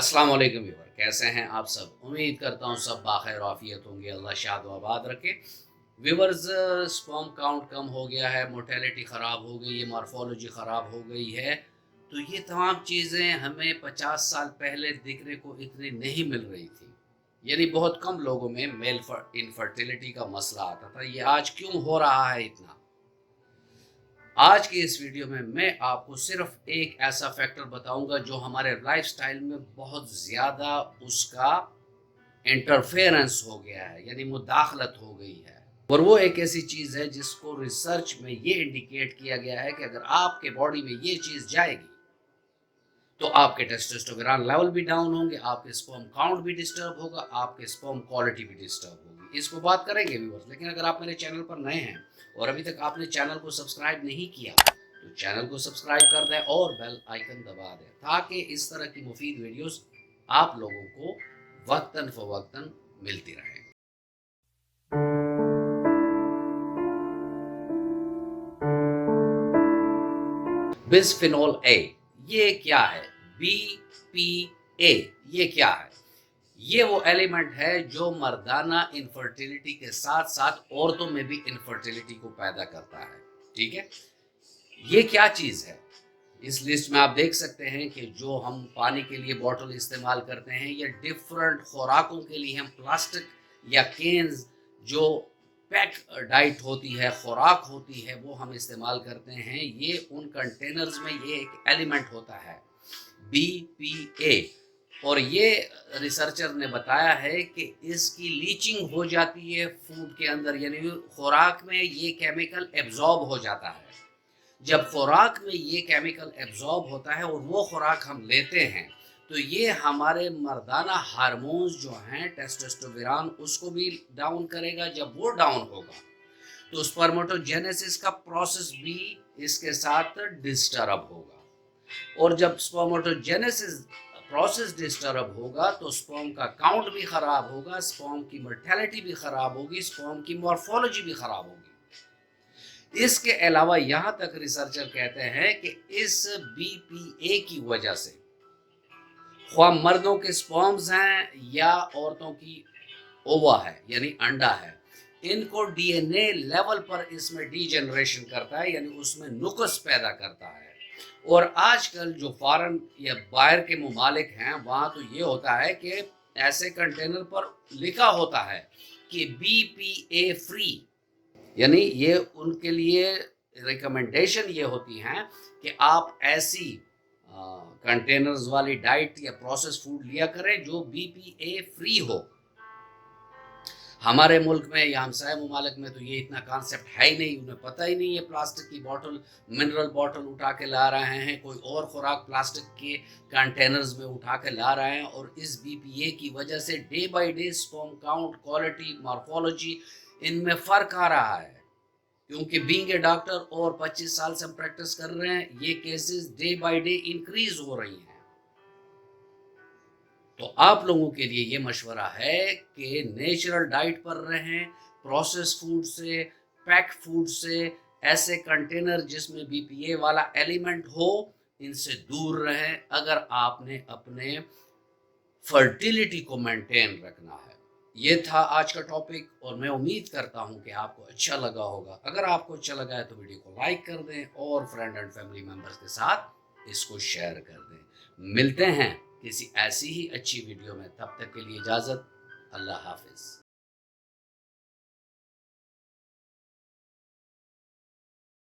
अस्सलाम वालेकुम व्यूअर, कैसे हैं आप सब। उम्मीद करता हूँ सब बाखैर आफियत होंगे। अल्लाह शाद व आबाद रखे। व्यूअर्स, स्पर्म काउंट कम हो गया है, मोर्टेलिटी ख़राब हो गई है, मॉर्फोलॉजी ख़राब हो गई है। तो ये तमाम चीज़ें हमें 50 साल पहले दिखने को इतनी नहीं मिल रही थी। यानी बहुत कम लोगों में मेल इनफर्टिलिटी का मसला आता था। ये आज क्यों हो रहा है इतना? आज की इस वीडियो में मैं आपको सिर्फ एक ऐसा फैक्टर बताऊंगा जो हमारे लाइफस्टाइल में बहुत ज़्यादा उसका इंटरफेरेंस हो गया है, यानी मुदाखलत हो गई है। और वो एक ऐसी चीज़ है जिसको रिसर्च में ये इंडिकेट किया गया है कि अगर आपके बॉडी में ये चीज़ जाएगी तो आपके टेस्टोस्टेरोन लेवल भी डाउन होंगे, आपके स्पर्म काउंट भी डिस्टर्ब होगा, आपके स्पर्म क्वालिटी भी डिस्टर्ब होगी। इसको बात करेंगे व्यूअर्स, लेकिन अगर आप मेरे चैनल पर नए हैं और अभी तक आपने चैनल को सब्सक्राइब नहीं किया तो चैनल को सब्सक्राइब कर दें और बेल आइकन दबा दें ताकि इस तरह की मुफीद वीडियोस आप लोगों को वक्तन फवक्तन मिलती रहे। बिस्फेनोल ए, ये क्या है? BPA, ये क्या है? ये वो एलिमेंट है जो मर्दाना इनफर्टिलिटी के साथ साथ औरतों में भी इनफर्टिलिटी को पैदा करता है। ठीक है, ये क्या चीज़ है? इस लिस्ट में आप देख सकते हैं कि जो हम पानी के लिए बॉटल इस्तेमाल करते हैं या डिफरेंट खुराकों के लिए हम प्लास्टिक या केन्स, जो पैक डाइट होती है, खुराक होती है, वो हम इस्तेमाल करते हैं। ये उन कंटेनर्स में ये एक एलिमेंट होता है BPA। और ये रिसर्चर ने बताया है कि इसकी लीचिंग हो जाती है फूड के अंदर, यानी खुराक में ये केमिकल एब्जॉर्ब हो जाता है। जब खुराक में ये केमिकल एब्जॉर्ब होता है और वो खुराक हम लेते हैं तो ये हमारे मर्दाना हार्मोन्स जो हैं, टेस्टोस्टेरोन, उसको भी डाउन करेगा। जब वो डाउन होगा तो स्पर्मेटोजेनेसिस का प्रोसेस भी इसके साथ डिस्टर्ब होगा। और जब स्पर्मेटोजेनेसिस प्रोसेस डिस्टर्ब होगा तो स्पर्म का काउंट भी खराब होगा, स्पर्म की मोर्टेलिटी भी खराब होगी, स्पर्म की मॉर्फोलॉजी भी खराब होगी। इसके अलावा यहाँ तक रिसर्चर कहते हैं कि इस BPA की वजह से ख्वाह मर्दों के स्पर्म्स हैं या औरतों की ओवा है यानी अंडा है, इनको DNA लेवल पर इसमें डीजेनरेशन करता है, यानी उसमें नुक्स पैदा करता है। और आजकल जो फॉरेन या बाहर के ममालिक हैं वहाँ तो ये होता है कि ऐसे कंटेनर पर लिखा होता है कि BPA फ्री, यानी ये उनके लिए रिकमेंडेशन ये होती हैं कि आप ऐसी कंटेनर्स वाली डाइट या प्रोसेस फूड लिया करें जो BPA फ्री हो। हमारे मुल्क में या हमसाया ममालिक में तो ये इतना कॉन्सेप्ट है ही नहीं, उन्हें पता ही नहीं है। प्लास्टिक की बॉटल, मिनरल बॉटल उठा के ला रहे हैं, कोई और खुराक प्लास्टिक के कंटेनर्स में उठा के ला रहे हैं। और इस BPA की वजह से day by day sperm count, quality, morphology, इनमें फ़र्क आ रहा है। क्योंकि बीइंग ए डॉक्टर और 25 साल से हम प्रैक्टिस कर रहे हैं, ये cases day by day increase हो रही हैं। तो आप लोगों के लिए ये मशवरा है कि नेचुरल डाइट पर रहें, प्रोसेस फूड से, पैक फूड से, ऐसे कंटेनर जिसमें BPA वाला एलिमेंट हो, इनसे दूर रहें अगर आपने अपने फर्टिलिटी को मेंटेन रखना है। ये था आज का टॉपिक और मैं उम्मीद करता हूँ कि आपको अच्छा लगा होगा। अगर आपको अच्छा लगा है तो वीडियो को लाइक कर दें और फ्रेंड एंड फैमिली मेम्बर्स के साथ इसको शेयर कर दें। मिलते हैं किसी ऐसी ही अच्छी वीडियो में, तब तक के लिए इजाज़त। अल्लाह हाफिज़।